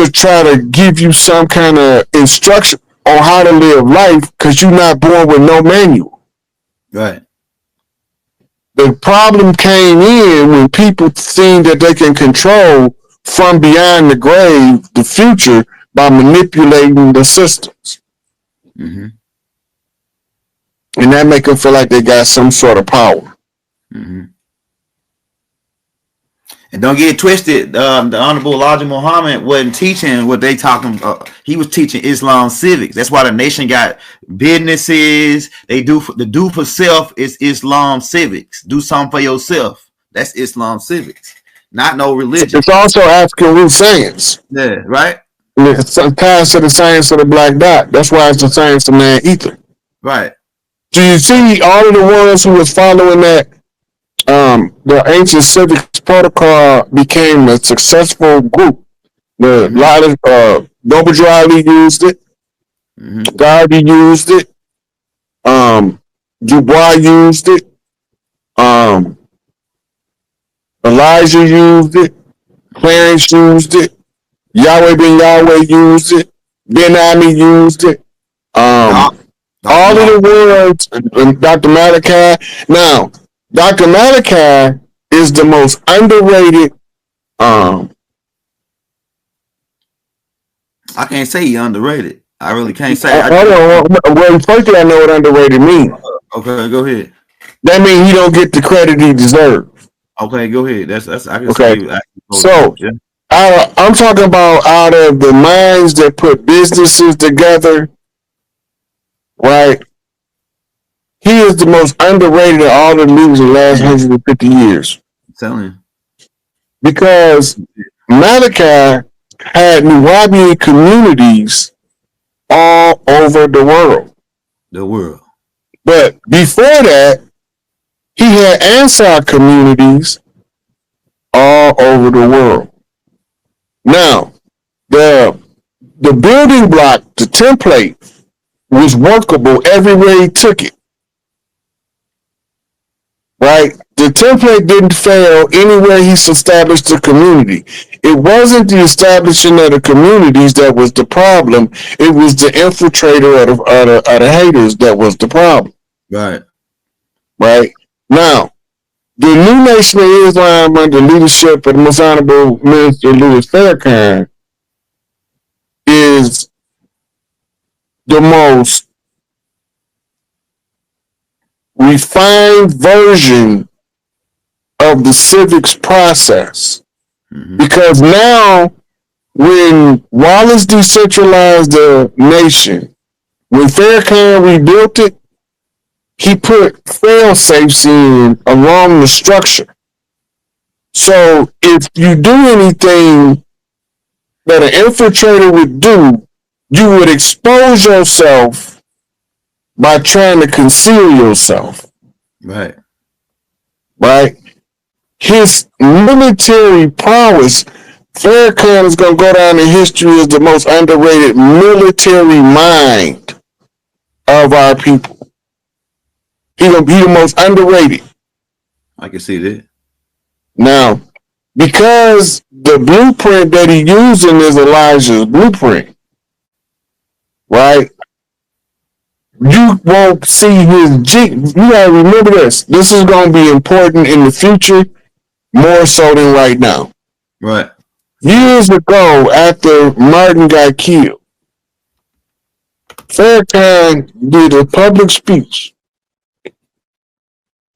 to try to give you some kind of instruction on how to live life because you're not born with no manual. Right. The problem came in when people seen that they can control from beyond the grave the future by manipulating the systems. Mm-hmm. And that make them feel like they got some sort of power. Mm-hmm. And don't get it twisted. The Honorable Elijah Muhammad wasn't teaching what they talking. He was teaching Islam civics. That's why the nation got businesses. They do the do for self is Islam civics. Do something for yourself. That's Islam civics, not no religion. It's also African root science. Yeah, right. It's ties to the science of the black dot. That's why it's the science of man ether. Right. Do you see all of the ones who was following that? The ancient civics protocol became a successful group. The lot of Noble Drew Ali used it. Mm-hmm. Garvey used it. Dubois used it. Elijah used it. Clarence used it. Yahweh Ben Yahweh used it. Ben Ami used it. All of the words, and Dr. Malachi. Now, Dr. Malachi is the most underrated. I can't say he underrated. I really can't say. Well, firstly, I know what underrated means. Okay, go ahead. That means he don't get the credit he deserves. Okay, go ahead. That's I can okay. Say. So, yeah. I'm talking about out of the minds that put businesses together, right? He is the most underrated of all the leaders in the last 150 years. I'm telling you. Because Malachi had Nubian communities all over the world. But before that, he had Ansar communities all over the world. Now, the building block, the template, was workable everywhere he took it. Right? The template didn't fail anywhere he established a community. It wasn't the establishing of the communities that was the problem. It was the infiltrator of the haters that was the problem. Right. Right? Now, the new Nation of Islam under leadership of the Most Honorable Minister Louis Farrakhan is the most refined version of the civics process. Mm-hmm. Because now, when Wallace decentralized the nation, when Farrakhan rebuilt it, he put fail-safes in along the structure. So if you do anything that an infiltrator would do, you would expose yourself by trying to conceal yourself. Right. Right? His military prowess, Farrakhan is going to go down in history as the most underrated military mind of our people. He's going to be the most underrated. I can see that. Now, because the blueprint that he's using is Elijah's blueprint, right? You won't see his You gotta remember this. This is going to be important in the future, more so than right now. Right. Years ago, after Martin got killed, Farrakhan did a public speech.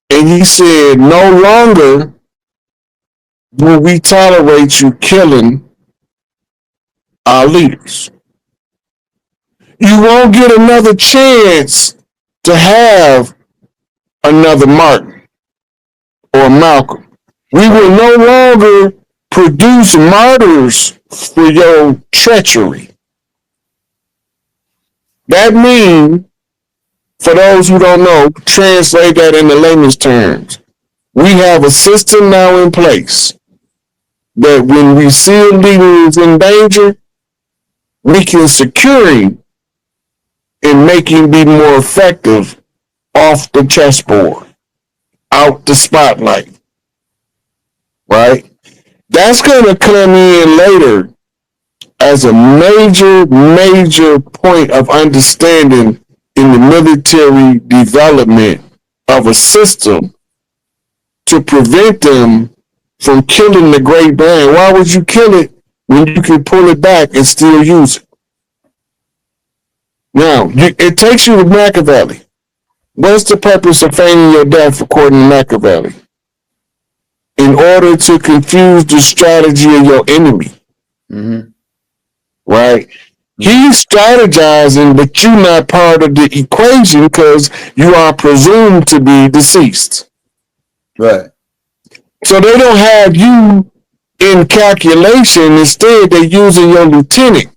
And he said, no longer will we tolerate you killing our leaders. You won't get another chance to have another Martin or Malcolm. We will no longer produce martyrs for your treachery. That means, for those who don't know, translate that into layman's terms. We have a system now in place that when we see a leader is in danger, we can secure him and make him be more effective off the chessboard, out the spotlight. Right? That's going to come in later as a major point of understanding in the military development of a system to prevent them from killing the great brand. Why would you kill it when you can pull it back and still use it? Now, it takes you to Machiavelli. What's the purpose of feigning your death according to Machiavelli? In order to confuse the strategy of your enemy. Mm-hmm. Right? He's strategizing, but you're not part of the equation because you are presumed to be deceased. Right. So they don't have you in calculation. Instead, they're using your lieutenant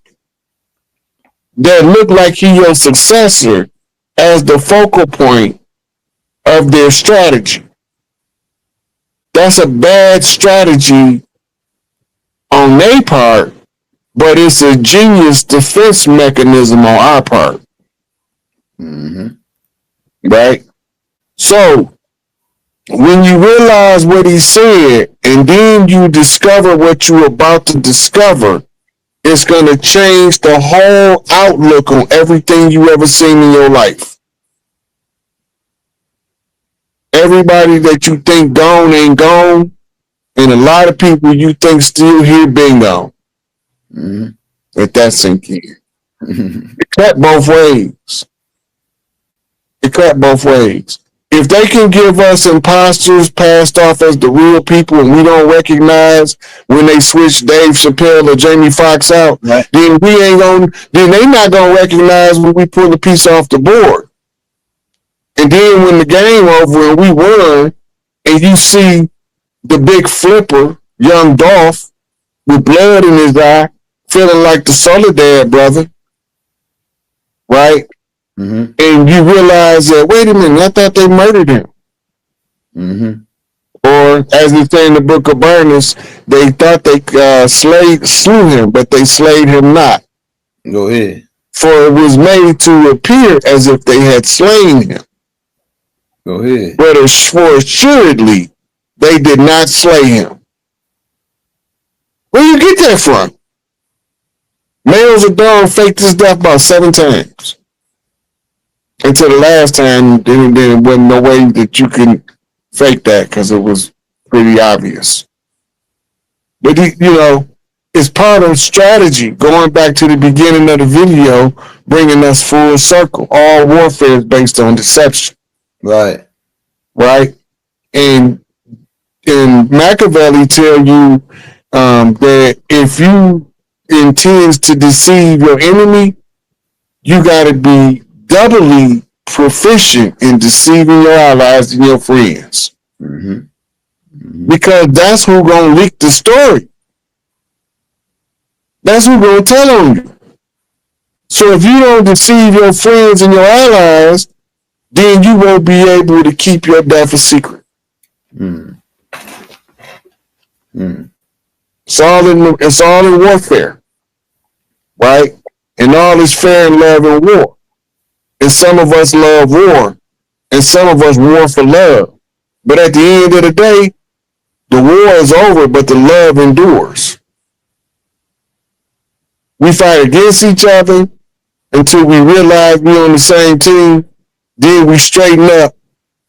that look like he your successor as the focal point of their strategy. That's a bad strategy on their part, but it's a genius defense mechanism on our part. Mm-hmm. Right? So, when you realize what he said, and then you discover what you're about to discover, it's going to change the whole outlook on everything you ever seen in your life. Everybody that you think gone ain't gone, and a lot of people you think still here been gone. Mm-hmm. Let that sink in. It cut both ways. It cut both ways. If they can give us imposters passed off as the real people and we don't recognize when they switch Dave Chappelle or Jamie Foxx out, right, then they not gonna recognize when we pull a piece off the board. And then when the game over and we won, and you see the big flipper, young Dolph, with blood in his eye, feeling like the Soledad brother, right? Mm-hmm. And you realize that, wait a minute, I thought they murdered him. Mm-hmm. Or, as we say in the book of Burners, they thought they slew him, but they slayed him not. Go ahead. For it was made to appear as if they had slain him. Go ahead. But for assuredly, they did not slay him. Where you get that from? Males of Dawn faked his death about 7 times. Until the last time, then there wasn't no way that you can fake that because it was pretty obvious. But, it's part of strategy. Going back to the beginning of the video, bringing us full circle. All warfare is based on deception. Right. Right? And Machiavelli tell you that if you intend to deceive your enemy, you got to be doubly proficient in deceiving your allies and your friends. Mm-hmm. Mm-hmm. Because that's who gonna leak the story. That's who gonna tell on you. So if you don't deceive your friends and your allies, then you won't be able to keep your death a secret. Mm. Mm. It's all in warfare, right? And all is fair in love and war. And some of us love war, and some of us war for love. But at the end of the day, the war is over, but the love endures. We fight against each other until we realize we're on the same team. Then we straighten up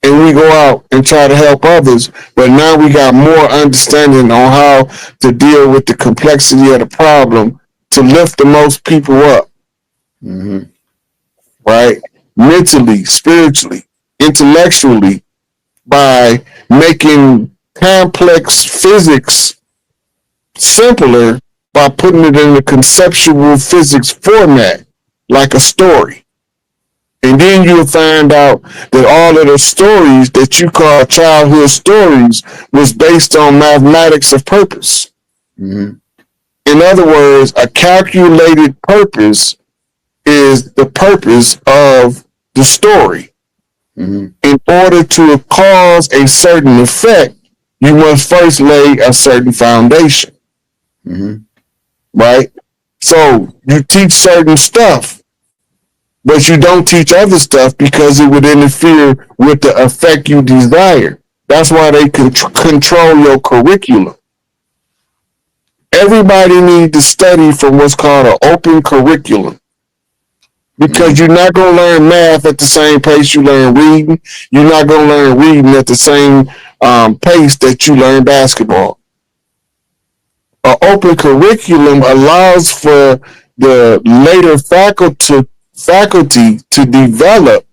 and we go out and try to help others. But now we got more understanding on how to deal with the complexity of the problem to lift the most people up. Mm-hmm. Right? Mentally, spiritually, intellectually, by making complex physics simpler by putting it in a conceptual physics format, like a story. And then you'll find out that all of the stories that you call childhood stories was based on mathematics of purpose. Mm-hmm. In other words, a calculated purpose is the purpose of the story. Mm-hmm. In order to cause a certain effect, you must first lay a certain foundation. Mm-hmm. Right? So you teach certain stuff, but you don't teach other stuff because it would interfere with the effect you desire. That's why they control your curriculum. everybody needs to study from what's called an open curriculum. Because you're not going to learn math at the same pace you learn reading. You're not going to learn reading at the same pace that you learn basketball. An open curriculum allows for the later faculty to develop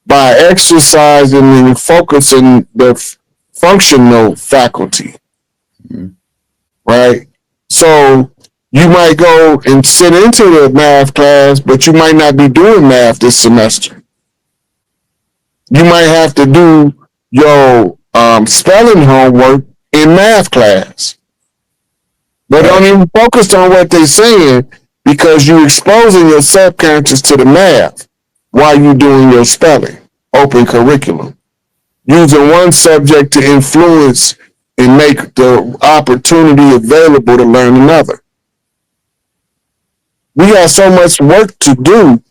by exercising and focusing the functional faculty. Mm-hmm. Right? So you might go and sit into the math class, but you might not be doing math this semester. You might have to do your spelling homework in math class. But don't even focus on what they're saying, because you're exposing your subconscious to the math while you're doing your spelling. Open curriculum. Using one subject to influence and make the opportunity available to learn another. We got so much work to do,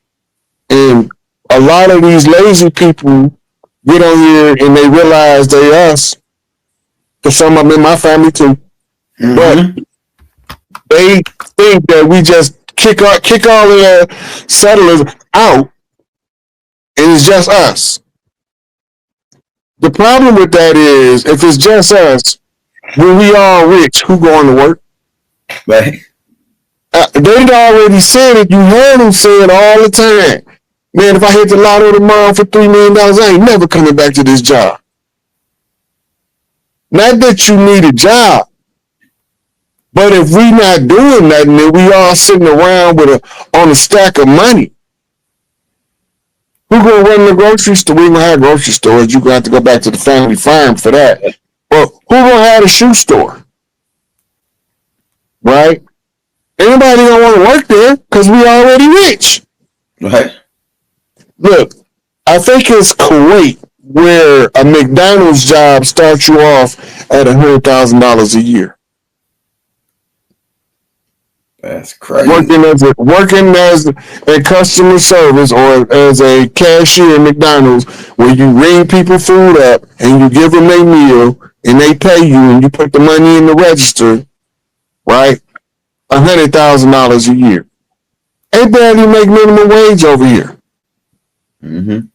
and a lot of these lazy people get on here and they realize they us, because some of them in my family too. Mm-hmm. But they think that we just kick all the settlers out and it's just us. The problem with that is, if it's just us, when we all rich, who going to work? Right. They already said it. You heard them say it all the time. Man, if I hit the lotto tomorrow for $3 million, I ain't never coming back to this job. Not that you need a job, but if we not doing nothing and we all sitting around on a stack of money, who gonna run the grocery store? We ain't gonna have grocery stores. You gonna have to go back to the family farm for that. But who gonna have a shoe store? Right? Anybody don't want to work there because we already rich. Right. Look, I think it's Kuwait where a McDonald's job starts you off at $100,000 a year. That's crazy. Working as a customer service or as a cashier at McDonald's, where you ring people food up and you give them their meal and they pay you and you put the money in the register, right? $100,000 a year. They barely make minimum wage over here. Mm-hmm.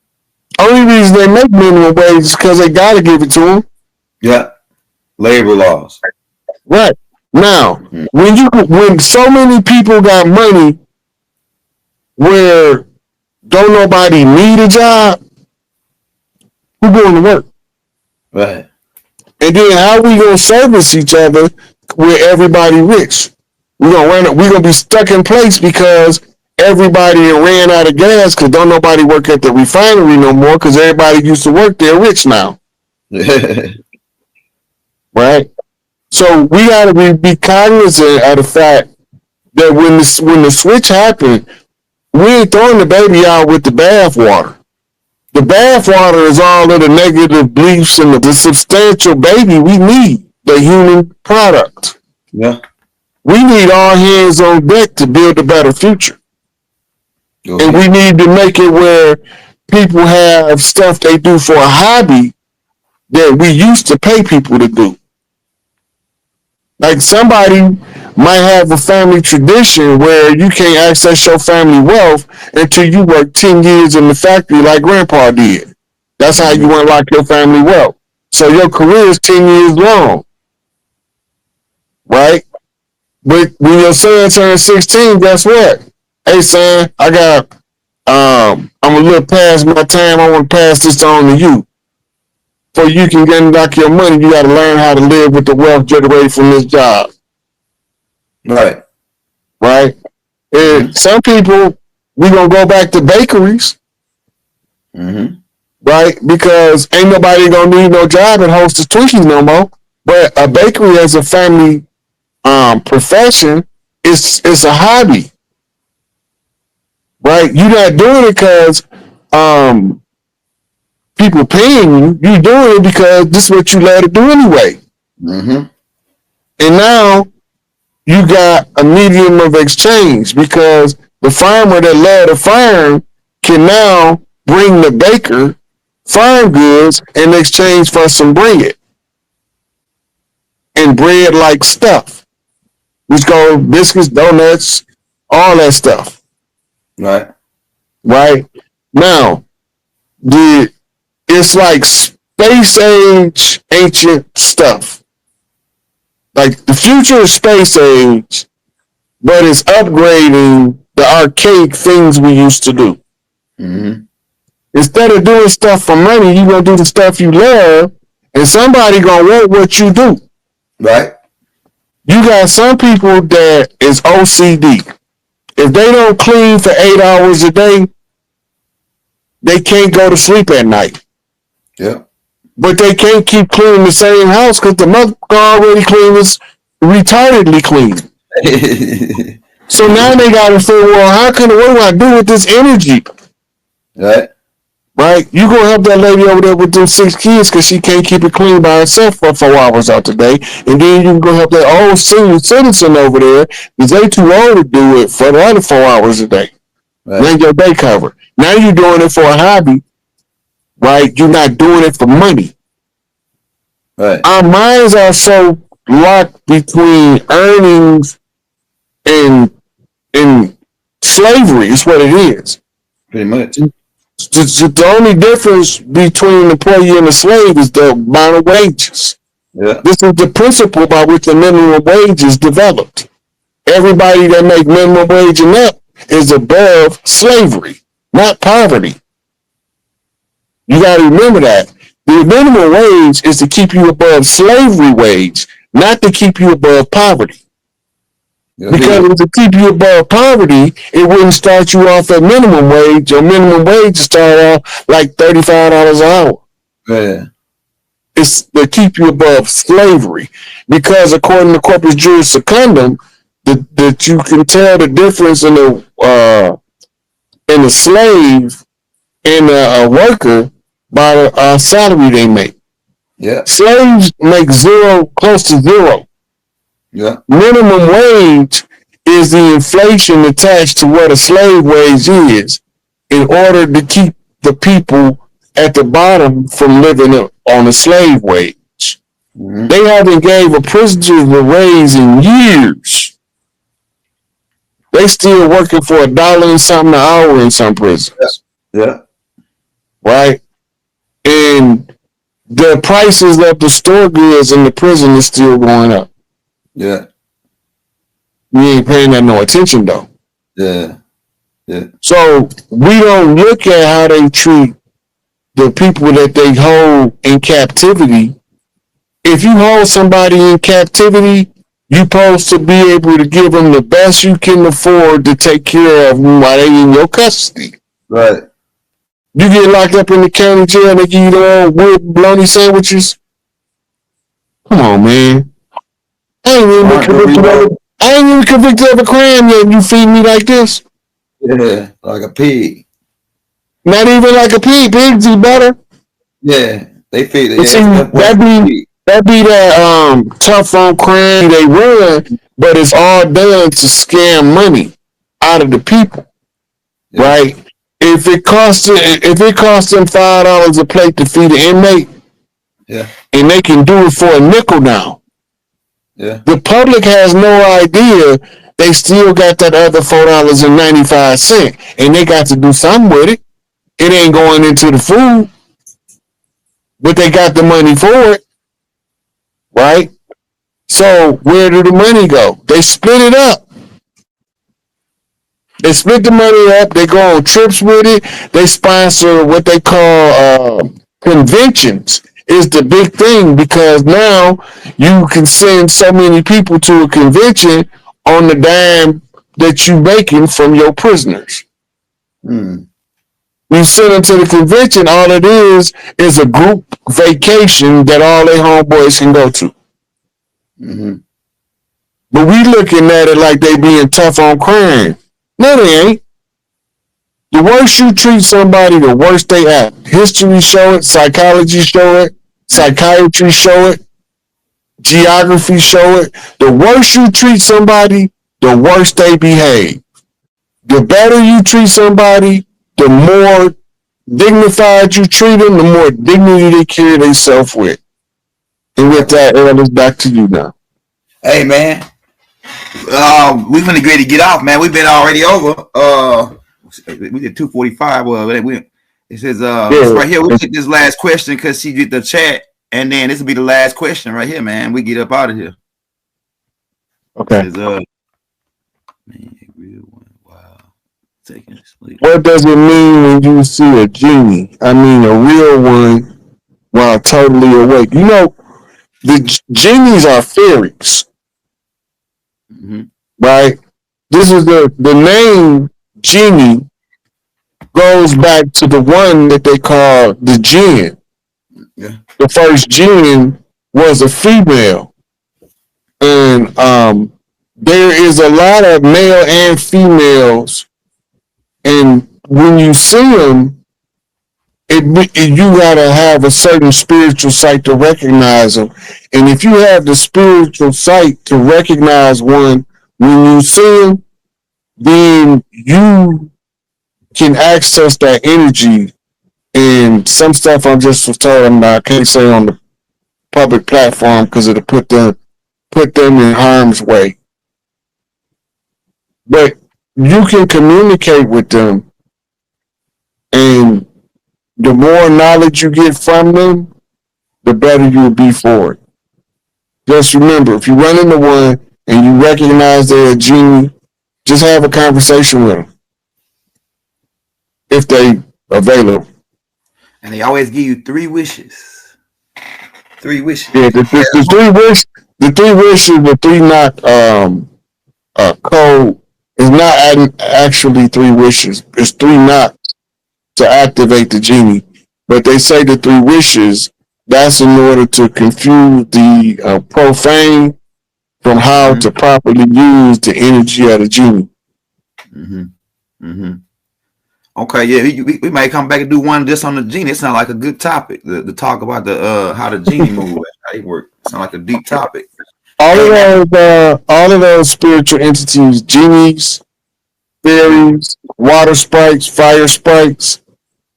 Only reason they make minimum wage is because they got to give it to them. Yeah. Labor laws. Right. Now, when so many people got money where don't nobody need a job, who going to work? Right. And then how we gonna service each other with everybody rich? We're gonna be stuck in place because everybody ran out of gas because don't nobody work at the refinery no more because everybody used to work there rich now. Right? So we gotta be cognizant of the fact that when the switch happened, we ain't throwing the baby out with the bathwater. The bathwater is all of the negative beliefs and the substantial baby we need, the human product. Yeah. We need all hands on deck to build a better future. Okay. And we need to make it where people have stuff they do for a hobby that we used to pay people to do. Like somebody might have a family tradition where you can't access your family wealth until you work 10 years in the factory like grandpa did. That's how you unlock your family wealth. So your career is 10 years long. Right? But when your son turns 16, guess what? Hey son, I'm a little past my time. I want to pass this on to you. So you can unlock your money, you got to learn how to live with the wealth generated from this job. Right. Right? And some people, we going to go back to bakeries. Mm-hmm. Right? Because ain't nobody going to need no job and host the Twinkies no more. But a bakery as a family profession, it's a hobby. Right? You're not doing it because people paying you. You're doing it because this is what you love to do anyway. Mm-hmm. And now you got a medium of exchange because the farmer that love the farm can now bring the baker farm goods in exchange for some bread. And bread like stuff. which go biscuits, donuts, all that stuff. Right. Right? Now, it's like space age ancient stuff. Like the future is space age, but it's upgrading the archaic things we used to do. Mm-hmm. Instead of doing stuff for money, you gonna do the stuff you love, and somebody gonna want what you do. Right. You got some people that is OCD. If they don't clean for 8 hours a day, they can't go to sleep at night. Yeah. But they can't keep cleaning the same house because the mother already clean is retardedly clean. So now they got to say, well, what do I do with this energy? Right. Right? You gonna help that lady over there with them 6 kids because she can't keep it clean by herself for 4 hours out the day, and then you can go help that old senior citizen over there because they too old to do it for the other 4 hours a day. Right. Then your day cover. Now you're doing it for a hobby, right? You're not doing it for money. Right. Our minds are so locked between earnings and slavery. Is what it is. Pretty much. The only difference between the employee and the slave is the amount of wages. Yeah. This is the principle by which the minimum wage is developed. Everybody that makes minimum wage and up is above slavery, not poverty. You got to remember that. The minimum wage is to keep you above slavery wage, not to keep you above poverty. Because to keep you above poverty, it wouldn't start you off at minimum wage. Your minimum wage is start off like $35 an hour. Yeah. It's to keep you above slavery. Because according to corpus juris secundum, that you can tell the difference in the slave and a worker by the salary they make. Yeah. Slaves make close to zero. Yeah. Minimum wage is the inflation attached to what a slave wage is in order to keep the people at the bottom from living on a slave wage. Mm-hmm. They haven't gave a prisoner a raise in years. They still working for $1 and something an hour in some prisons. Yeah. Right? And the prices of the store goods in the prison is still going up. Yeah. We ain't paying that no attention though. Yeah. Yeah. So we don't look at how they treat the people that they hold in captivity. If you hold somebody in captivity, you're supposed to be able to give them the best you can afford to take care of them while they in your custody. Right. You get locked up in the county jail, they give you the old wood bologna sandwiches. Come on, man. I ain't even convicted of a crime yet, and you feed me like this? Yeah, like a pig. Not even like a pig. Pigs eat better. Yeah, they feed it. Yeah, see, that be that tough on crime they run, but it's all done to scam money out of the people, right? If it costs them $5 a plate to feed an inmate, and they can do it for a nickel now. Yeah. The public has no idea they still got that other $4.95, and they got to do something with it. It ain't going into the food, but they got the money for it, right? So where did the money go? They split it up. They split the money up. They go on trips with it. They sponsor what they call conventions. Is the big thing because now you can send so many people to a convention on the dime that you're making from your prisoners. You send them to the convention, all it is a group vacation that all their homeboys can go to. Mm-hmm. But we looking at it like they being tough on crime. No, they ain't. The worse you treat somebody, the worse they act. History show it, psychology show it, psychiatry show it, geography show it. The worse you treat somebody, the worse they behave. The better you treat somebody, the more dignified you treat them, the more dignity they carry themselves with. And with that, Earl, it's back to you now. Hey, man. We finna get to get off, man. We've been already over. We did 2:45. Well, it says Yeah. right here. We get this last question because she did the chat, and then this will be the last question right here, man. We get up out of here. Okay. It says, man, real one. Wow. Taking sleep. What does it mean when you see a genie? I mean, a real one while totally awake. You know, the genies are fairies, Mm-hmm. right? This is the name genie goes back to the one that they call the jinn. Yeah. The first jinn was a female, and there is a lot of male and females, and when you see them, you gotta have a certain spiritual sight to recognize them. And if you have the spiritual sight to recognize one when you see him, then you can access that energy. And some stuff I'm just told I can't say on the public platform because it'll put them in harm's way. But you can communicate with them, and the more knowledge you get from them, the better you'll be for it. Just remember, if you run into one and you recognize they're a genie, just have a conversation with them if they available. And they always give you 3 wishes. 3 wishes. Yeah, the 3 wishes, the 3 not code is not actually 3 wishes. It's 3 knocks to activate the genie. But they say the 3 wishes, that's in order to confuse the profane from how to properly use the energy of the genie. Mm-hmm. Mm-hmm. Okay, yeah, we might come back and do one just on the genie. It sounds like a good topic to talk about the how the genie move, how they work. It sounds like a deep topic. All of those spiritual entities, genies, fairies, water sprites, fire sprites,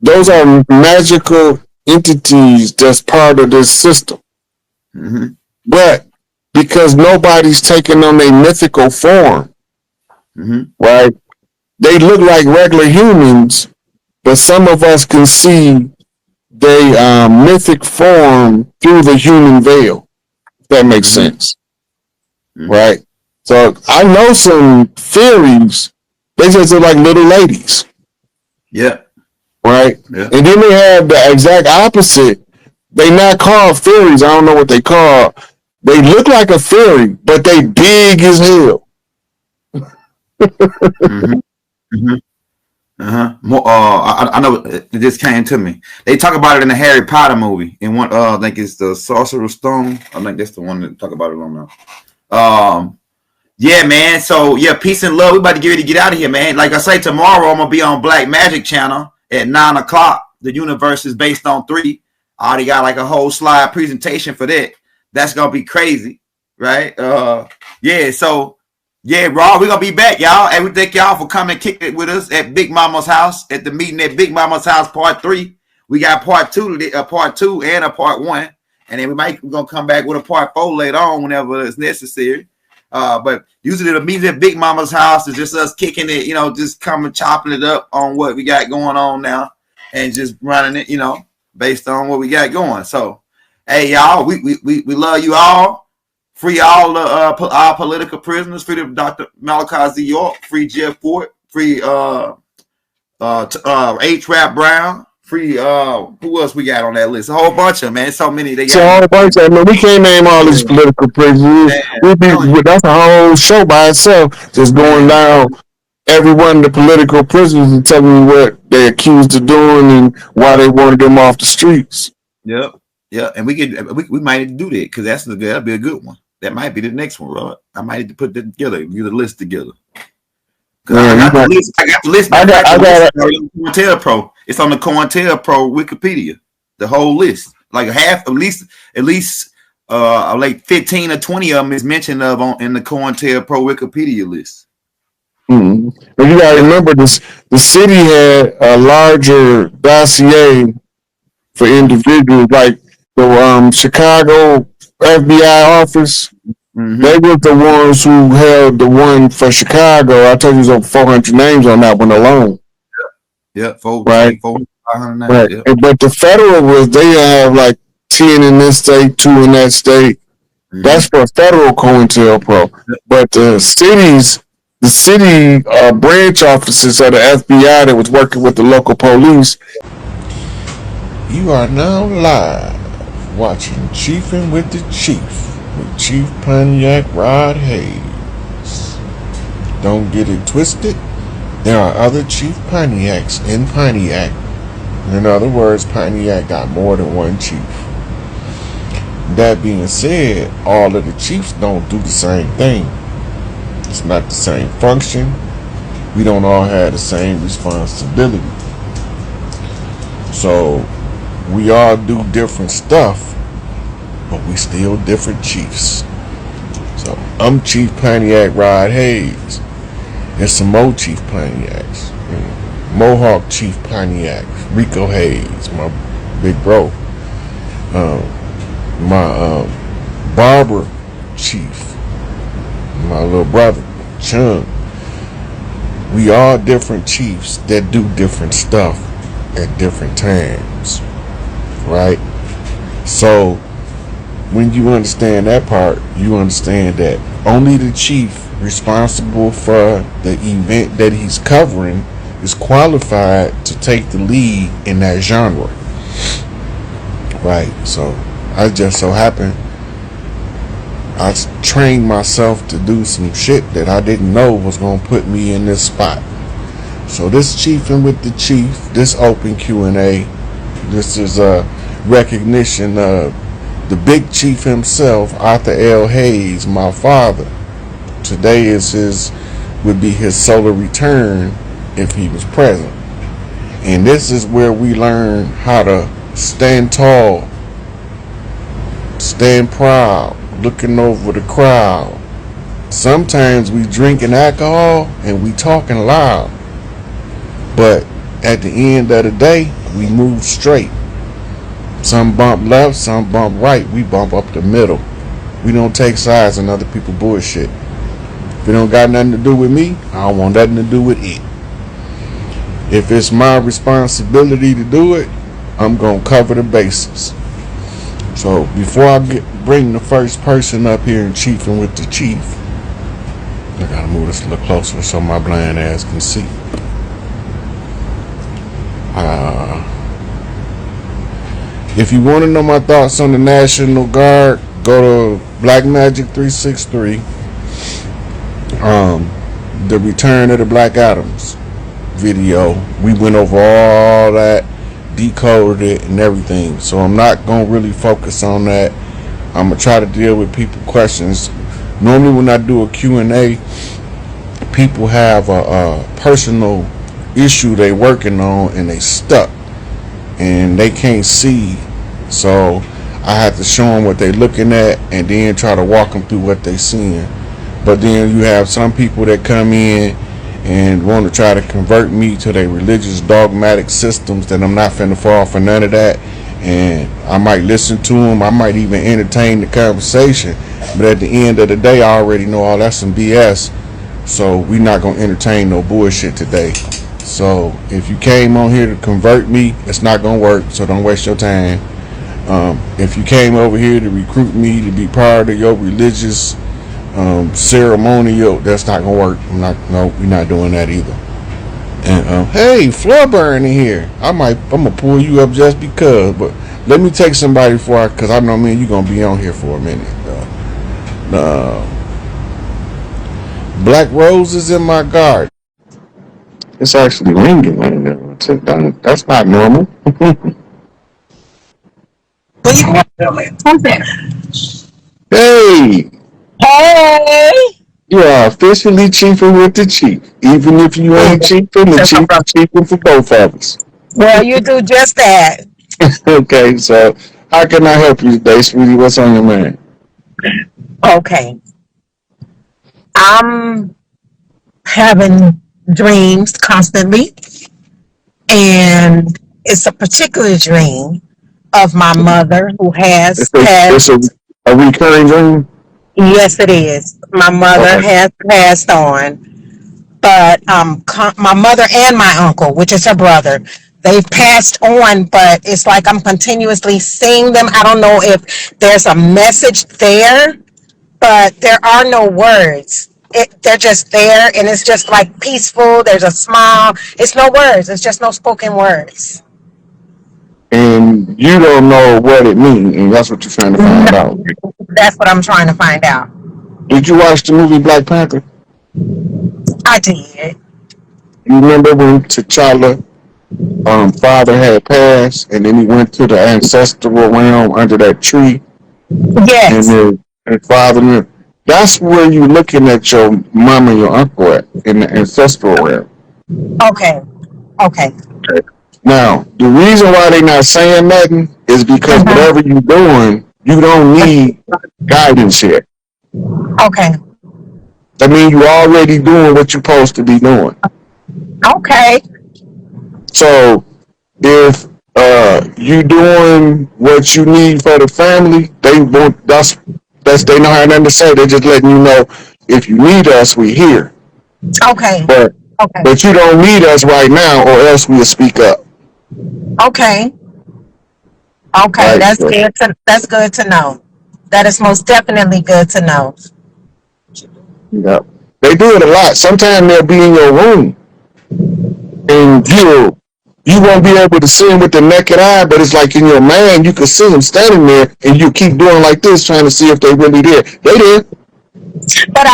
those are magical entities that's part of this system. Mm-hmm. But because nobody's taking on a mythical form, right? They look like regular humans, but some of us can see their mythic form through the human veil. If that makes sense, right? So I know some fairies. They just look like little ladies. Yeah. Right? Yeah. And then they have the exact opposite. They not called fairies. I don't know what they call. They look like a fairy, but they big as hell. I know it just came to me. They talk about it in the Harry Potter movie. In one, I think it's the Sorcerer's Stone. I think that's the one that talk about it on now. Yeah, man. So yeah, peace and love. We about to get ready to get out of here, man. Like I say, tomorrow I'm gonna be on Black Magic Channel at 9:00. The universe is based on 3. I already got like a whole slide presentation for that. That's gonna be crazy, right? Yeah. So yeah, Raw, we're gonna be back, y'all. And we thank y'all for coming and kicking it with us at Big Mama's house at the meeting at Big Mama's house, part 3. We got part 2, and a part 1, and then we're gonna come back with a part 4 later on whenever it's necessary. But usually the meeting at Big Mama's house is just us kicking it, just coming chopping it up on what we got going on now, and just running it, based on what we got going. So, hey, y'all, we love you all. Free all our political prisoners. Free Dr. Malachi Z. York. Free Jeff Ford. Free H-Rap Brown. Free who else we got on that list? A whole bunch of them, man. So many. They got a whole bunch of them. We can't name all these political prisoners. That's a whole show by itself. Just going down every one of the political prisoners and telling you what they're accused of doing and why they wanted them off the streets. Yep. Yeah, and we might need to do that because that'll be a good one. That might be the next one, Robert. I might need to put that together, get a list together. I got the list. I got the list. I got the COINTELPRO. It's on the COINTELPRO Wikipedia. The whole list, like half, at least, like 15 or 20 of them is mentioned in the COINTELPRO Wikipedia list. Mm-hmm. But you gotta remember this: the city had a larger dossier for individuals, like the Chicago FBI office. They was the ones who held the one for Chicago. I told you there's over 400 names on that one alone. Yep, Right? 500 names. Right. Yep. But the federal was, they have like 10 in this state, 2 in that state. That's for federal COINTELPRO. But the city branch offices of the FBI that was working with the local police. You are now live watching Chiefin' with the Chief with Chief Pontiac Rod Hayes. Don't get it twisted. There are other Chief Pontiacs in Pontiac. In other words, Pontiac got more than one chief. That being said, all of the chiefs don't do the same thing. It's not the same function. We don't all have the same responsibility. So we all do different stuff, but we still different chiefs. So I'm Chief Pontiac Rod Hayes. There's some more Chief Pontiacs. Mohawk Chief Pontiac, Rico Hayes, my big bro. My barber chief, my little brother, Chung. We all different chiefs that do different stuff at different times, right? So when you understand that part, you understand that only the chief responsible for the event that he's covering is qualified to take the lead in that genre, right? So I just so happened I trained myself to do some shit that I didn't know was going to put me in this spot. So this Chiefin' with the Chief, this open Q&A, this is a recognition of the big chief himself, Arthur L. Hayes, my father. Today would be his solar return if he was present. And this is where we learn how to stand tall, stand proud, looking over the crowd. Sometimes we drinking alcohol and we talking loud, but at the end of the day, we move straight. Some bump left, some bump right. We bump up the middle. We don't take sides in other people's bullshit. If it don't got nothing to do with me, I don't want nothing to do with it. If it's my responsibility to do it, I'm gonna cover the bases. So before I bring the first person up here and Chiefin' with the Chief, I gotta move this a little closer so my blind ass can see. If you want to know my thoughts on the National Guard, go to Black Magic 363. The Return of the Black Adams video. We went over all that, decoded it and everything. So I'm not going to really focus on that. I'm going to try to deal with people questions. Normally when I do a Q&A, people have a personal issue they working on and they stuck and they can't see, so I have to show them what they looking at and then try to walk them through what they seeing. But then you have some people that come in and want to try to convert me to their religious dogmatic systems that I'm not finna fall for none of that, and I might listen to them, I might even entertain the conversation, but at the end of the day I already know all that's some BS, so we're not gonna entertain no bullshit today. So if you came on here to convert me, it's not gonna work, so don't waste your time. If you came over here to recruit me to be part of your religious ceremonial, that's not gonna work. We're not doing that either. And hey, Flubber in here. I'm gonna pull you up just because, but let me take somebody because I know me and you gonna be on here for a minute. Black roses in my garden. It's actually ringing right now. That's not normal. Hey! Hey! You are officially Chiefin' with the Chief. Even if you ain't Chiefin', the Chief is Chiefin' for both of us. Well, you do just that. Okay, so how can I help you today, sweetie? What's on your mind? Okay. I'm having dreams constantly, and it's a particular dream of my mother who has It's passed. a recurring dream? Yes, it is. My mother Okay. has passed on, but my mother and my uncle, which is her brother, they've passed on. But it's like I'm continuously seeing them. I don't know if there's a message there, but there are no words. They're just there, and it's just like peaceful. There's a smile. It's no words. It's just no spoken words. And you don't know what it means, and that's what you're trying to No, find out. that's what I'm trying to find out. Did you watch the movie Black Panther? I did. You remember when T'Challa father had passed, and then he went to the ancestral realm under that tree, and Yes. then his father. That's where you're looking at your mom and your uncle at in the ancestral realm. Okay. Okay. Now, the reason why they not saying nothing is because Mhm. whatever you're doing, you don't need guidance yet. Okay. That means you already doing what you're supposed to be doing. Okay. So if you doing what you need for the family, they won't. That's they know how nothing to say. They're just letting you know if you need us, we here. Okay. But Okay. but you don't need us right now, or else we'll speak up. Okay. Okay. Right? That's good to know. That is most definitely good to know. Yeah. They do it a lot. Sometimes they'll be in your room and you won't be able to see them with the naked eye, but it's like in your mind you can see them standing there, and you keep doing like this, trying to see if they really there. They there. But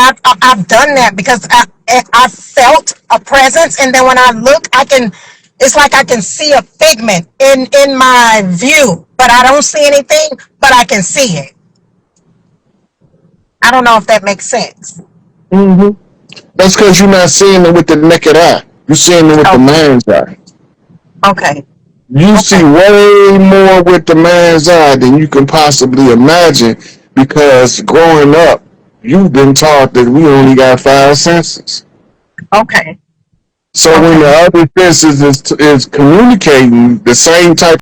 I've done that because I felt a presence, and then when I look, I can. It's like I can see a figment in my view, but I don't see anything, but I can see it. I don't know if that makes sense. Mm-hmm. That's because you're not seeing them with the naked eye. You're seeing them with the Oh, mind's eye. okay. You see Okay. way more with the mind's eye than you can possibly imagine, because growing up, you've been taught that we only got five senses. Okay. So when the Okay. other senses is communicating the same type